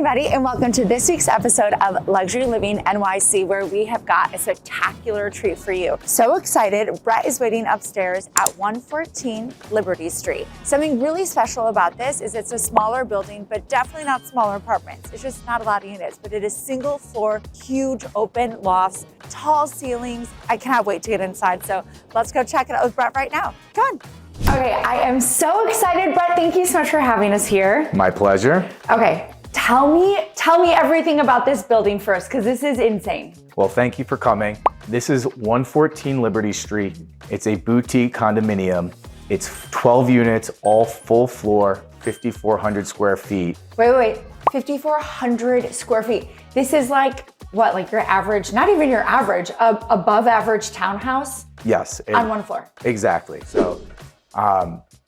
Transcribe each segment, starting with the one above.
everybody, and welcome to this week's episode of Luxury Living NYC, where we have got a spectacular treat for you. So excited, Brett is waiting upstairs at 114 Liberty Street. Something really special about this is it's a smaller building, but definitely not smaller apartments. It's just not a lot of units, but it is single floor, huge open lofts, tall ceilings. I cannot wait to get inside, so let's go check it out with Brett right now. Come on. Okay, I am so excited, Brett. Thank you so much for having us here. My pleasure. Okay, tell me everything about this building first, because this is insane. Well, thank you for coming. This is 114 Liberty Street. It's a boutique condominium. It's 12 units, all full floor, 5,400 square feet. Wait, 5,400 square feet. This is like, what, like your average, not even your average, above average townhouse? Yes. On one floor. Exactly. So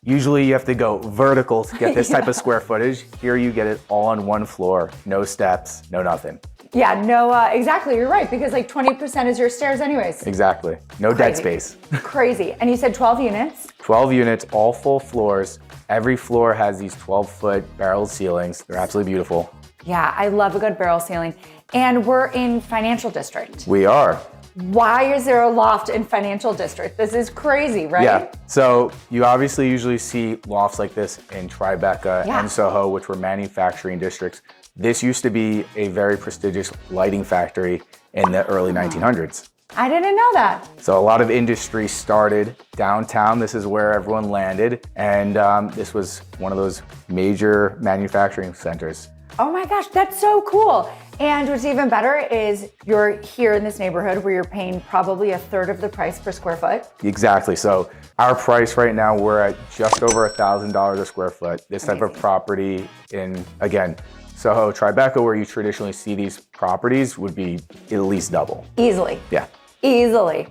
usually you have to go vertical to get this type of square footage. Here you get it all on one floor, no steps, no nothing. Yeah, no, exactly, you're right, because like 20% is your stairs anyways. Exactly. No dead space. Crazy. And you said 12 units? 12 units, all full floors. Every floor has these 12-foot barreled ceilings. They're absolutely beautiful. Yeah, I love a good barrel ceiling. And we're in Financial District. We are. Why is there a loft in Financial District? This is crazy, right? Yeah, so you obviously usually see lofts like this in Tribeca and Soho, which were manufacturing districts. This used to be a very prestigious lighting factory in the early 1900s. I didn't know that. So a lot of industry started downtown. This is where everyone landed. And this was one of those major manufacturing centers. Oh my gosh, that's so cool. And what's even better is you're here in this neighborhood where you're paying probably a third of the price per square foot. Exactly. So our price right now, we're at just over $1,000 a square foot. This type of property in, again, Soho, Tribeca, where you traditionally see these properties, would be at least double. Easily. Yeah. Easily.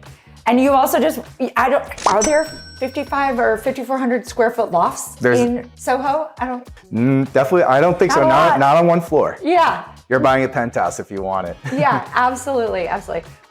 And you also just, are there 55 or 5,400 square foot lofts in Soho? Definitely, I don't think so. Not on one floor. Yeah. You're buying a penthouse if you want it. Yeah, absolutely.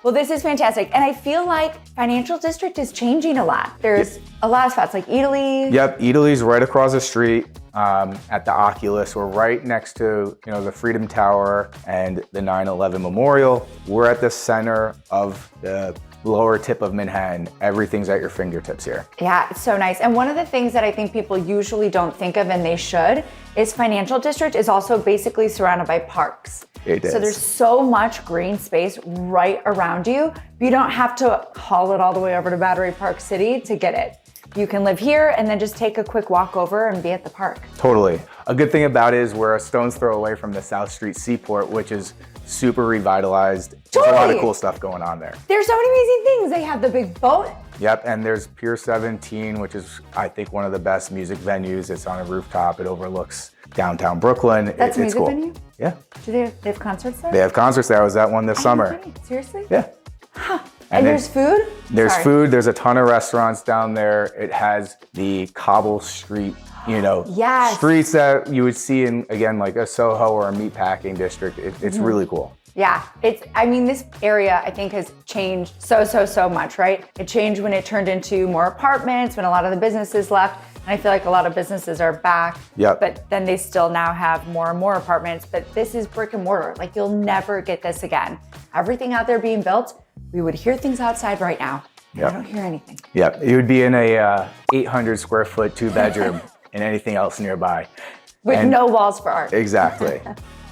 Well, this is fantastic. And I feel like Financial District is changing a lot. There's a lot of spots like Italy. Yep, Italy's right across the street at the Oculus. We're right next to the Freedom Tower and the 9/11 Memorial. We're at the center of the lower tip of Manhattan. Everything's at your fingertips here. Yeah, it's so nice. And one of the things that I think people usually don't think of, and they should, is Financial District is also basically surrounded by parks. It is. So there's so much green space right around you. You don't have to haul it all the way over to Battery Park City to get it. You can live here and then just take a quick walk over and be at the park. Totally. A good thing about it is we're a stone's throw away from the South Street Seaport, which is super revitalized. There's a lot of cool stuff going on there. There's so many amazing things. They have the big boat. Yep, and there's Pier 17, which is, I think, one of the best music venues. It's on a rooftop. It overlooks downtown Brooklyn. That's a it's music cool. venue? Yeah. Do they have concerts there? They have concerts there. I was at one this summer. Seriously? Yeah. Huh. And there's food? There's food. There's a ton of restaurants down there. It has the cobble street, streets that you would see in, again, like a Soho or a meatpacking district. It's really cool. Yeah, this area I think has changed so much, right? It changed when it turned into more apartments, when a lot of the businesses left. And I feel like a lot of businesses are back, but then they still now have more and more apartments. But this is brick and mortar. Like, you'll never get this again. Everything out there being built, we would hear things outside right now. I don't hear anything. Yeah, you would be in a 800 square foot 2-bedroom and anything else nearby. With no walls for art. Exactly.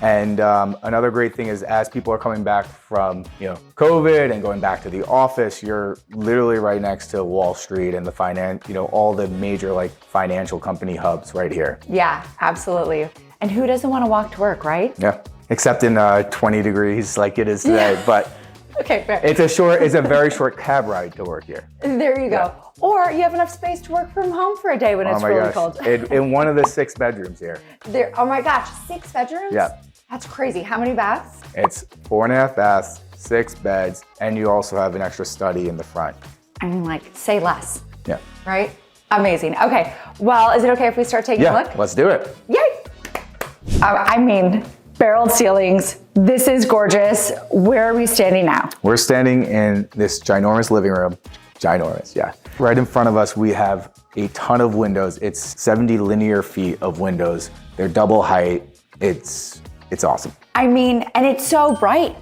And another great thing is, as people are coming back from COVID and going back to the office, you're literally right next to Wall Street and the all the major financial company hubs right here. Yeah, absolutely. And who doesn't want to walk to work, right? Yeah, except in 20 degrees like it is today. But okay, fair. It's a very short cab ride to work here. There you go. Yeah. Or you have enough space to work from home for a day when it's really cold. In one of the 6 bedrooms here. Oh my gosh, 6 bedrooms? Yeah. That's crazy. How many baths? It's 4.5 baths, 6 beds, and you also have an extra study in the front. Say less. Yeah. Right? Amazing. Okay. Well, is it okay if we start taking a look? Yeah, let's do it. Yay! Barreled ceilings. This is gorgeous. Where are we standing now? We're standing in this ginormous living room. Ginormous, yeah. Right in front of us, we have a ton of windows. It's 70 linear feet of windows. They're double height. It's It's awesome. I mean, and it's so bright.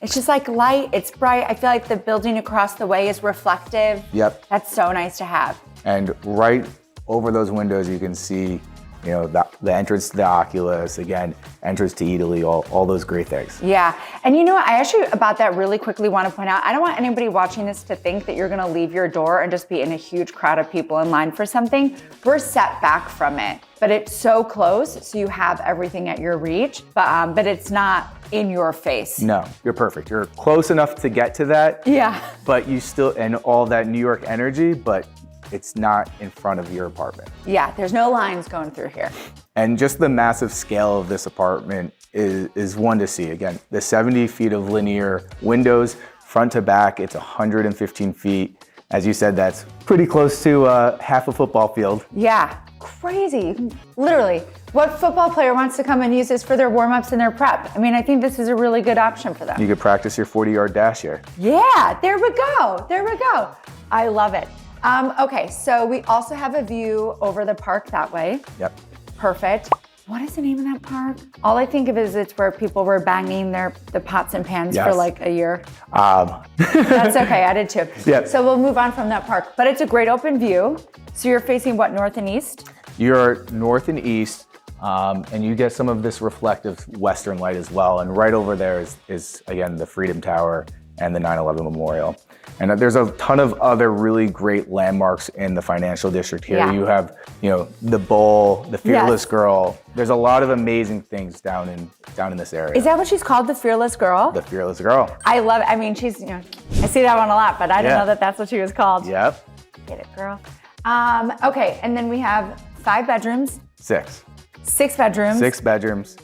It's just like light, it's bright. I feel like the building across the way is reflective. Yep. That's so nice to have. And right over those windows, you can see, you know, the entrance to the Oculus, again, entrance to Italy, all those great things. Yeah, and you know what, I actually, about that really quickly want to point out, I don't want anybody watching this to think that you're gonna leave your door and just be in a huge crowd of people in line for something. We're set back from it, but it's so close, so you have everything at your reach, but it's not in your face. No, you're perfect. You're close enough to get to that. Yeah. But you still, and all that New York energy, but it's not in front of your apartment. Yeah, there's no lines going through here. And just the massive scale of this apartment is one to see. Again, the 70 feet of linear windows, front to back, it's 115 feet. As you said, that's pretty close to half a football field. Yeah, crazy. Literally, what football player wants to come and use this for their warm-ups and their prep? I mean, I think this is a really good option for them. You could practice your 40-yard dash here. Yeah, there we go. There we go. I love it. Okay, so we also have a view over the park that way. Yep. Perfect. What is the name of that park? All I think of is it's where people were banging the pots and pans for like a year. That's okay, I did too. Yep. So we'll move on from that park, but it's a great open view. So you're facing what, north and east? You're north and east, and you get some of this reflective western light as well. And right over there is again, the Freedom Tower and the 9/11 Memorial. And there's a ton of other really great landmarks in the financial district here. Yeah. You have, you know, the Bowl, the Fearless Girl. There's a lot of amazing things down in this area. Is that what she's called, the Fearless Girl? The Fearless Girl. I love it. I mean, she's, you know, I see that one a lot, but I didn't know that that's what she was called. Yep. Get it, girl. Okay, and then we have 5 bedrooms. 6. 6 bedrooms. 6 bedrooms.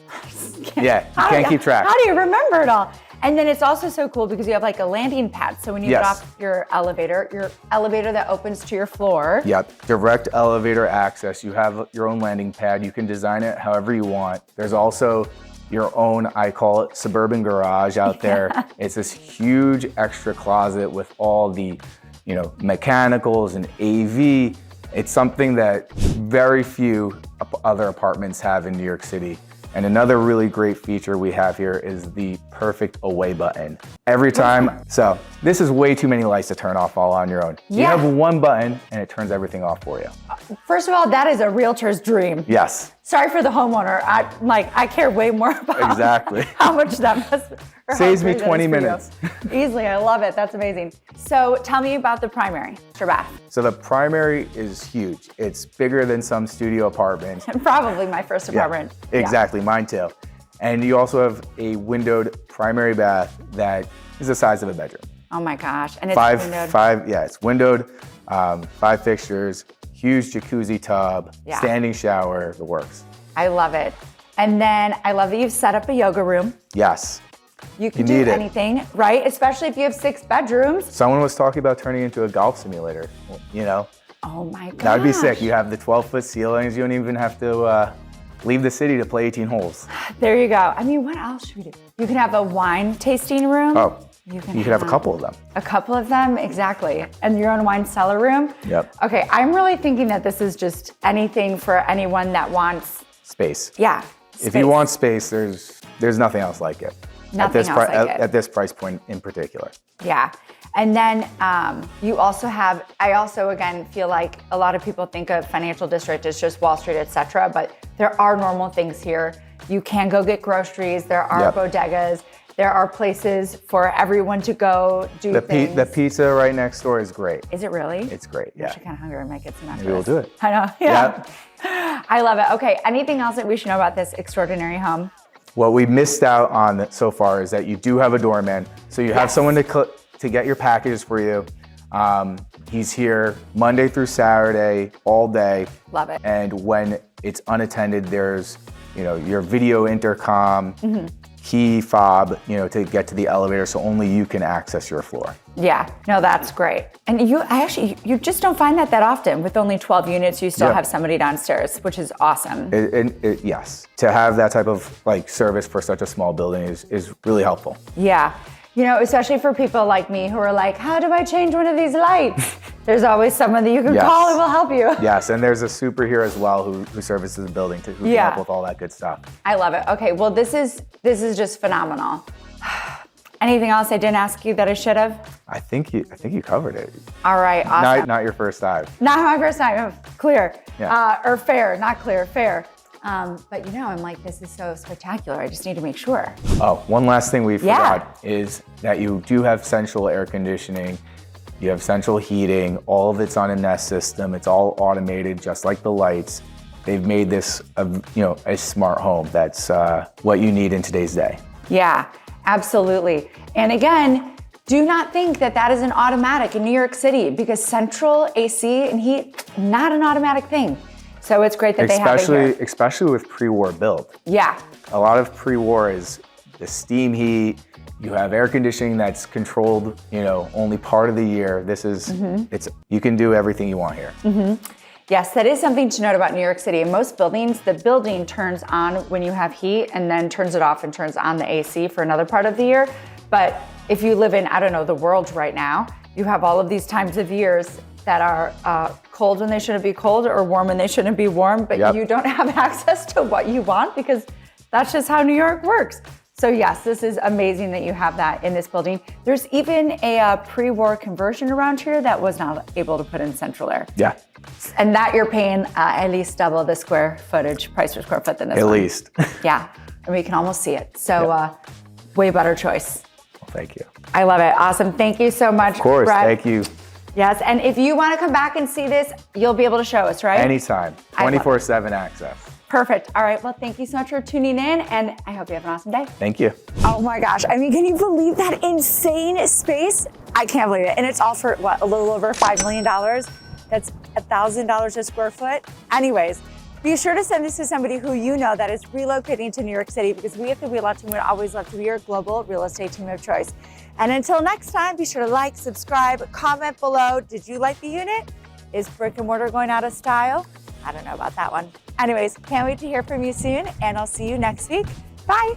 Yeah, you can't keep track. How do you remember it all? And then it's also so cool because you have like a landing pad. So when you get off your elevator that opens to your floor. Yep, direct elevator access. You have your own landing pad. You can design it however you want. There's also your own, I call it, suburban garage out there. It's this huge extra closet with all the, you know, mechanicals and AV. It's something that very few other apartments have in New York City. And another really great feature we have here is the perfect away button. Every time, so this is way too many lights to turn off all on your own. You have one button and it turns everything off for you. First of all, that is a realtor's dream. Yes. Sorry for the homeowner. I care way more about how much that must saves me 20 minutes. Easily, I love it. That's amazing. So tell me about the primary, your bath. So the primary is huge. It's bigger than some studio apartments. Probably my first apartment. Yeah, exactly, mine too. And you also have a windowed primary bath that is the size of a bedroom. Oh my gosh, and it's windowed. It's windowed, 5 fixtures, huge jacuzzi tub, standing shower, the works. I love it. And then I love that you've set up a yoga room. Yes. You can do anything, right? Especially if you have 6 bedrooms. Someone was talking about turning it into a golf simulator, you know? Oh my gosh. That would be sick. You have the 12-foot ceilings. You don't even have to leave the city to play 18 holes. There you go. I mean, what else should we do? You can have a wine tasting room. Oh, you could have a couple of them. A couple of them, exactly. And your own wine cellar room. Yep. Okay, I'm really thinking that this is just anything for anyone that wants space. Yeah. If you want space, there's nothing else like it. Nothing else like it. At this price point in particular. Yeah. And then you also have, I also again feel like a lot of people think of financial district as just Wall Street, etc. But there are normal things here. You can go get groceries. There are bodegas. There are places for everyone to go do things. The pizza right next door is great. Is it really? It's great, yeah. I'm actually kind of hungry. I might get some after Maybe we'll do it. I know, yeah. I love it. Okay, anything else that we should know about this extraordinary home? What we missed out on so far is that you do have a doorman. So you have someone to get your packages for you. He's here Monday through Saturday, all day. Love it. And when it's unattended, there's, you know, your video intercom, key fob, you know, to get to the elevator, so only you can access your floor. Yeah, no, that's great. And you just don't find that often. With only 12 units, you still have somebody downstairs, which is awesome. Yes, to have that type of like service for such a small building is really helpful. Yeah. You know, especially for people like me who are like, how do I change one of these lights? There's always someone that you can call and will help you. Yes, and there's a super here as well who services the building who can help with all that good stuff. I love it. Okay, well this is just phenomenal. Anything else I didn't ask you that I should have? I think you covered it. All right, awesome. Not your first time. Not my first time. Clear. Yeah. Or fair, not clear, fair. But you know, I'm like, this is so spectacular. I just need to make sure. Oh, one last thing we forgot is that you do have central air conditioning. You have central heating. All of it's on a Nest system. It's all automated, just like the lights. They've made this a smart home. That's what you need in today's day. Yeah, absolutely. And again, do not think that that is an automatic in New York City, because central AC and heat, not an automatic thing. So it's great that they have it here. Especially with pre-war build. Yeah. A lot of pre-war is the steam heat. You have air conditioning that's controlled, only part of the year. This is, you can do everything you want here. Yes, that is something to note about New York City. In most buildings, the building turns on when you have heat and then turns it off and turns on the AC for another part of the year. But if you live in, I don't know, the world right now, you have all of these times of years that are cold when they shouldn't be cold or warm when they shouldn't be warm, but you don't have access to what you want because that's just how New York works. So yes, this is amazing that you have that in this building. There's even a pre-war conversion around here that was not able to put in central air. Yeah. And that you're paying at least double the square footage, price per square foot than this one. At least. Yeah, and we can almost see it. So way better choice. Well, thank you. I love it. Awesome. Thank you so much, Of course, Brett. thank you. Yes, and if you want to come back and see this, you'll be able to show us, right? Anytime, 24/7 access. Perfect. All right, well, thank you so much for tuning in, and I hope you have an awesome day. Thank you. Oh my gosh, I mean, can you believe that insane space? I can't believe it. And it's all for, what, a little over $5 million? That's $1,000 a square foot. Anyways, be sure to send this to somebody who you know that is relocating to New York City, because we at the Wheelock team would always love to be your global real estate team of choice. And until next time, be sure to like, subscribe, comment below. Did you like the unit? Is brick and mortar going out of style? I don't know about that one. Anyways, can't wait to hear from you soon, and I'll see you next week. Bye.